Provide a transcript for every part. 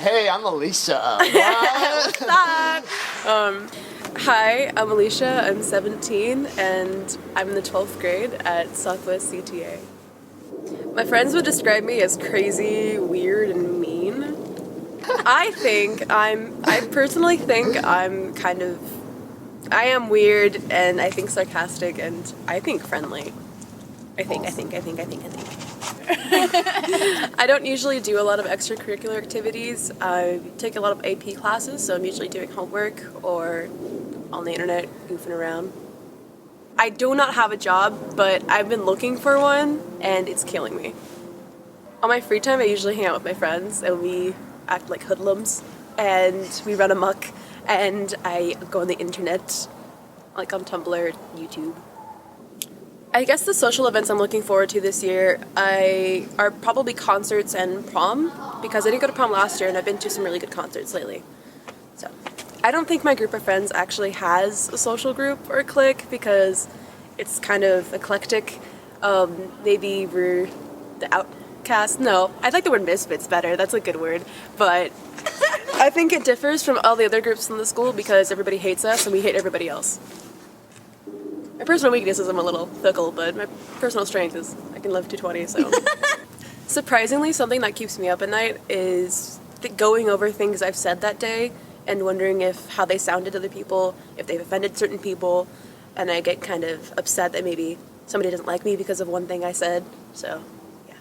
Hey, I'm Aleasha. What's up? Hi, I'm Aleasha. I'm 17 and I'm in the 12th grade at Southwest CTA. My friends would describe me as crazy, weird, and mean. I personally think I am weird and I think sarcastic and I think friendly. I think. I don't usually do a lot of extracurricular activities. I take a lot of AP classes, so I'm usually doing homework or on the internet goofing around. I do not have a job, but I've been looking for one and it's killing me. On my free time, I usually hang out with my friends and we act like hoodlums and we run amok and I go on the internet, like on Tumblr, YouTube. I guess the social events I'm looking forward to this year are probably concerts and prom, because I didn't go to prom last year and I've been to some really good concerts lately. So I don't think my group of friends actually has a social group or a clique because it's kind of eclectic. Maybe we're the outcast. No, I like the word misfits better. That's a good word. But I think it differs from all the other groups in the school because everybody hates us and we hate everybody else. My personal weakness is I'm a little fickle, but my personal strength is I can live to 20, so. Surprisingly, something that keeps me up at night is going over things I've said that day and wondering how they sounded to other people, if they've offended certain people, and I get kind of upset that maybe somebody doesn't like me because of one thing I said, so yeah.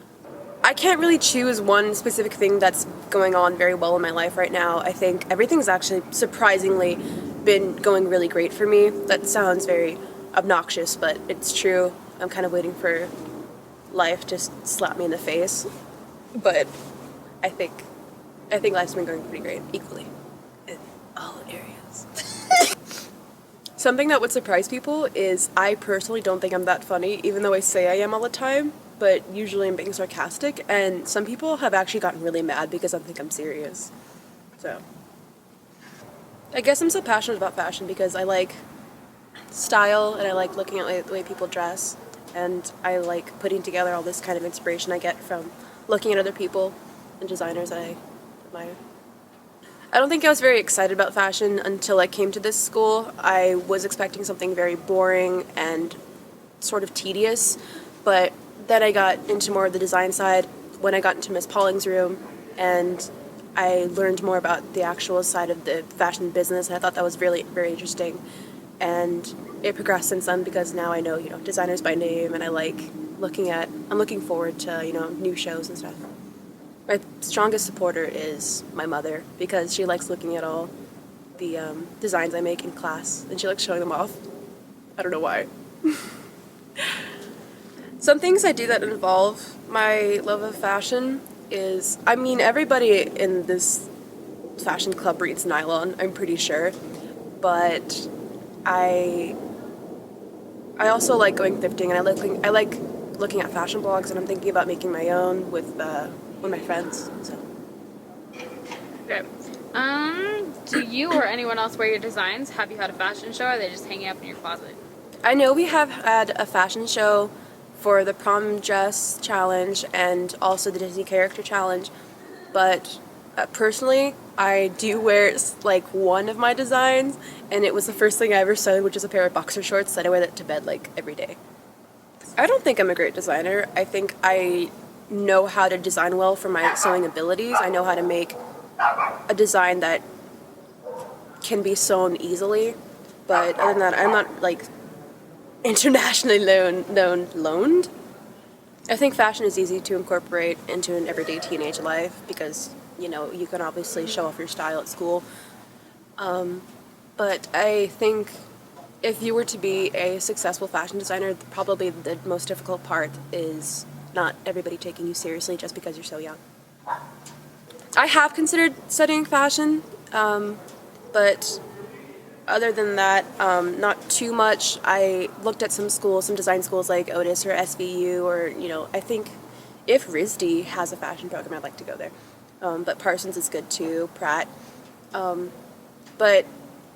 I can't really choose one specific thing that's going on very well in my life right now. I think everything's actually surprisingly been going really great for me. That sounds very obnoxious, but it's true. I'm kind of waiting for life to slap me in the face, but I think life's been going pretty great, equally, in all areas. Something that would surprise people is I personally don't think I'm that funny, even though I say I am all the time, but usually I'm being sarcastic, and some people have actually gotten really mad because I think I'm serious. So I guess I'm so passionate about fashion because I like style and I like looking at the way people dress, and I like putting together all this kind of inspiration I get from looking at other people and designers that I admire. I don't think I was very excited about fashion until I came to this school. I was expecting something very boring and sort of tedious, but then I got into more of the design side when I got into Miss Pauling's room, and I learned more about the actual side of the fashion business, and I thought that was really very interesting. And it progressed since then because now I know, designers by name, and I'm looking forward to, new shows and stuff. My strongest supporter is my mother because she likes looking at all the designs I make in class and she likes showing them off. I don't know why. Some things I do that involve my love of fashion is, everybody in this fashion club reads nylon, I'm pretty sure, but I also like going thrifting, and I like looking at fashion blogs, and I'm thinking about making my own with my friends. So. Okay. Do you or anyone else wear your designs? Have you had a fashion show, or are they just hanging up in your closet? I know we have had a fashion show for the prom dress challenge and also the Disney character challenge, but personally, I do wear like one of my designs, and it was the first thing I ever sewed, which is a pair of boxer shorts that I wear that to bed like every day. I don't think I'm a great designer. I think I know how to design well for my sewing abilities. I know how to make a design that can be sewn easily, but other than that, I'm not like internationally loaned. I think fashion is easy to incorporate into an everyday teenage life because, you can obviously show off your style at school. But I think if you were to be a successful fashion designer, probably the most difficult part is not everybody taking you seriously just because you're so young. I have considered studying fashion, but other than that, not too much. I looked at some design schools like Otis or SVU, or, I think if RISD has a fashion program, I'd like to go there. But Parsons is good too, Pratt. But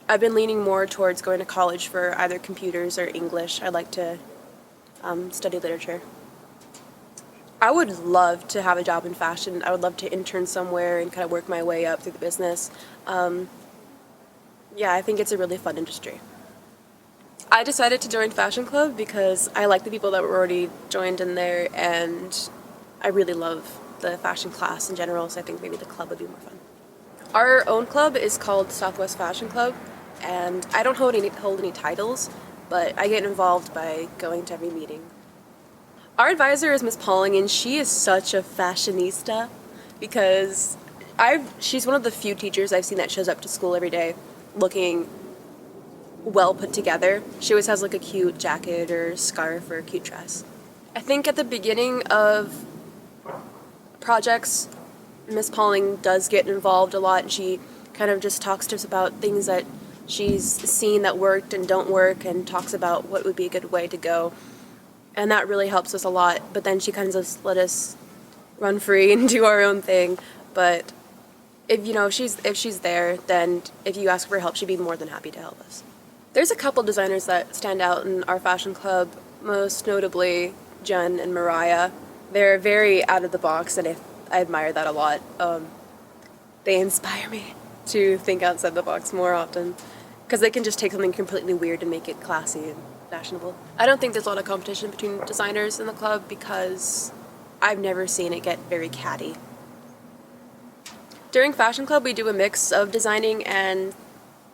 I've been leaning more towards going to college for either computers or English. I'd like to study literature. I would love to have a job in fashion. I would love to intern somewhere and kind of work my way up through the business. Yeah, I think it's a really fun industry. I decided to join Fashion Club because I like the people that were already joined in there, and I really love the fashion class in general, so I think maybe the club would be more fun. Our own club is called Southwest Fashion Club, and I don't hold any titles, but I get involved by going to every meeting. Our advisor is Miss Pauling, and she is such a fashionista because she's one of the few teachers I've seen that shows up to school every day looking well put together. She always has like a cute jacket or scarf or a cute dress. I think at the beginning of projects, Miss Pauling does get involved a lot, and she kind of just talks to us about things that she's seen that worked and don't work, and talks about what would be a good way to go. And that really helps us a lot. But then she kind of just let us run free and do our own thing. But if she's there, then if you ask for help, she'd be more than happy to help us. There's a couple designers that stand out in our fashion club, most notably Jen and Mariah. They're very out of the box, and I admire that a lot. They inspire me to think outside the box more often, because they can just take something completely weird and make it classy and fashionable. I don't think there's a lot of competition between designers in the club because I've never seen it get very catty. During Fashion Club, we do a mix of designing and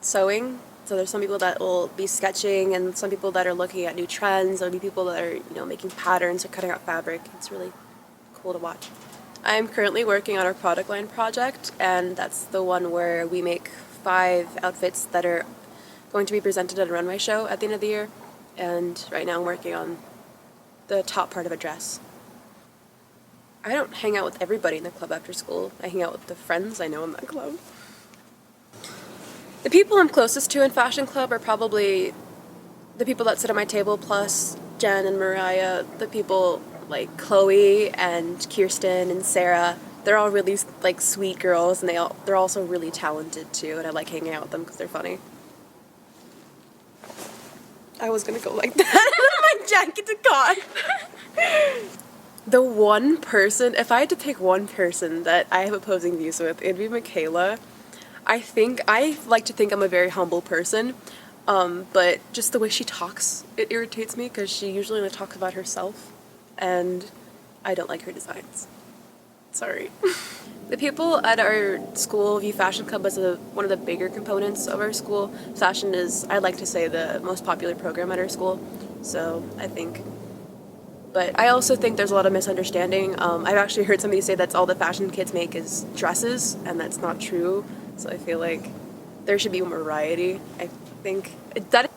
sewing. So there's some people that will be sketching, and some people that are looking at new trends. There'll be people that are, making patterns or cutting out fabric. It's really cool to watch. I'm currently working on our product line project, and that's the one where we make 5 outfits that are going to be presented at a runway show at the end of the year. And right now I'm working on the top part of a dress. I don't hang out with everybody in the club after school. I hang out with the friends I know in that club. The people I'm closest to in Fashion Club are probably the people that sit at my table, plus Jen and Mariah, the people like Chloe and Kirsten and Sarah. They're all really sweet girls, and they're also really talented too, and I like hanging out with them because they're funny. I was gonna go like that. My jacket to caught. The one person, if I had to pick one person that I have opposing views with, it'd be Michaela. I like to think I'm a very humble person, but just the way she talks, it irritates me because she usually only talks about herself, and I don't like her designs. Sorry. The people at our school view Fashion Club as one of the bigger components of our school. Fashion is, I'd like to say, the most popular program at our school, so I think. But I also think there's a lot of misunderstanding. I've actually heard somebody say that's all the fashion kids make is dresses, and that's not true. So I feel like there should be more variety. I think that.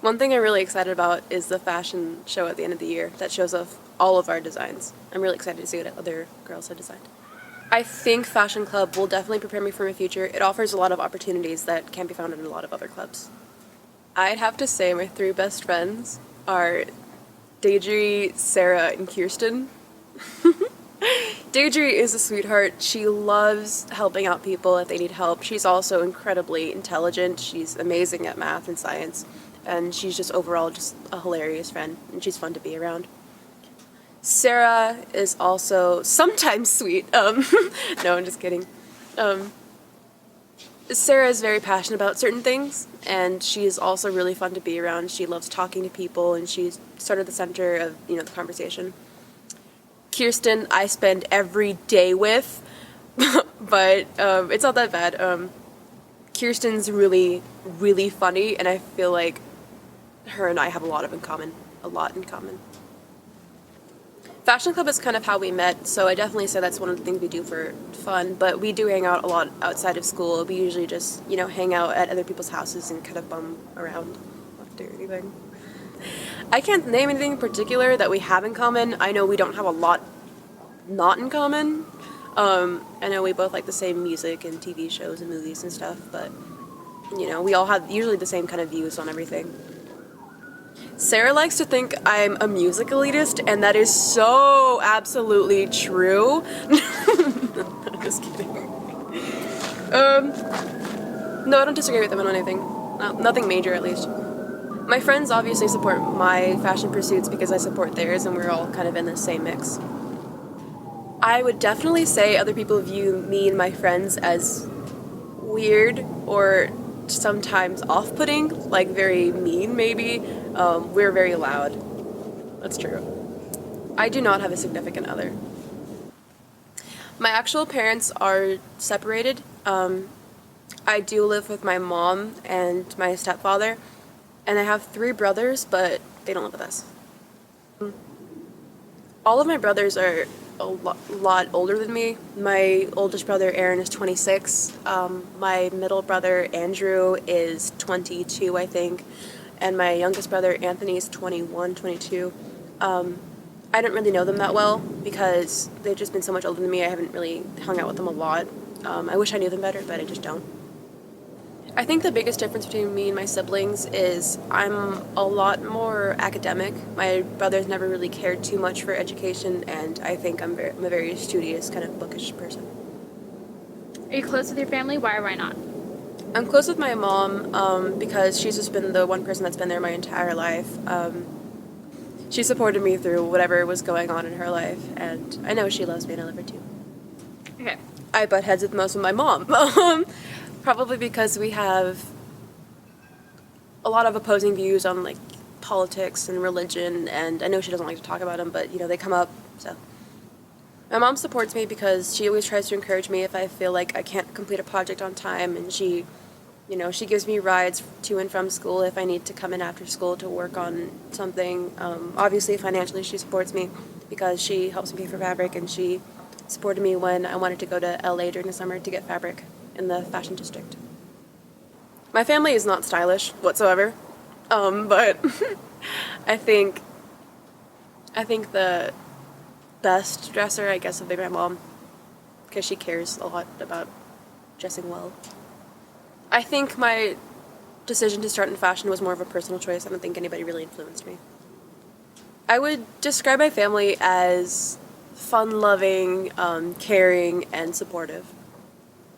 One thing I'm really excited about is the fashion show at the end of the year that shows off all of our designs. I'm really excited to see what other girls have designed. I think Fashion Club will definitely prepare me for my future. It offers a lot of opportunities that can't be found in a lot of other clubs. I'd have to say my 3 best friends are Deidre, Sarah, and Kirsten. Deidre is a sweetheart. She loves helping out people if they need help. She's also incredibly intelligent. She's amazing at math and science. And she's just overall just a hilarious friend. And she's fun to be around. Sarah is also sometimes sweet. No, I'm just kidding. Sarah is very passionate about certain things. And she's also really fun to be around. She loves talking to people. And she's sort of the center of, the conversation. Kirsten, I spend every day with, but it's not that bad. Kirsten's really, really funny, and I feel like her and I have a lot in common. Fashion Club is kind of how we met, so I definitely say that's one of the things we do for fun, but we do hang out a lot outside of school. We usually just, hang out at other people's houses and kind of bum around, not do anything. I can't name anything in particular that we have in common. I know we don't have a lot not in common. I know we both like the same music and TV shows and movies and stuff, but, we all have usually the same kind of views on everything. Sarah likes to think I'm a music elitist, and that is so absolutely true. I'm just kidding. No, I don't disagree with them on anything. Nothing major, at least. My friends obviously support my fashion pursuits because I support theirs, and we're all kind of in the same mix. I would definitely say other people view me and my friends as weird or sometimes off-putting, like very mean maybe. We're very loud. That's true. I do not have a significant other. My actual parents are separated. I do live with my mom and my stepfather, and I have 3 brothers, but they don't live with us. All of my brothers are a lot older than me. My oldest brother, Aaron, is 26. My middle brother, Andrew, is 22, I think. And my youngest brother, Anthony, is 21, 22. I don't really know them that well because they've just been so much older than me. I haven't really hung out with them a lot. I wish I knew them better, but I just don't. I think the biggest difference between me and my siblings is I'm a lot more academic. My brothers never really cared too much for education, and I think I'm a very studious, kind of bookish person. Are you close with your family? Why or why not? I'm close with my mom because she's just been the one person that's been there my entire life. She supported me through whatever was going on in her life, and I know she loves me and I love her too. Okay. I butt heads with most of my mom. Probably because we have a lot of opposing views on like politics and religion, and I know she doesn't like to talk about them, but they come up. So my mom supports me because she always tries to encourage me if I feel like I can't complete a project on time, and she gives me rides to and from school if I need to come in after school to work on something. Obviously, financially, she supports me because she helps me pay for fabric, and she supported me when I wanted to go to LA during the summer to get fabric in the fashion district. My family is not stylish whatsoever, but I think the best dresser, I guess, would be my mom because she cares a lot about dressing well. I think my decision to start in fashion was more of a personal choice. I don't think anybody really influenced me. I would describe my family as fun-loving, caring, and supportive.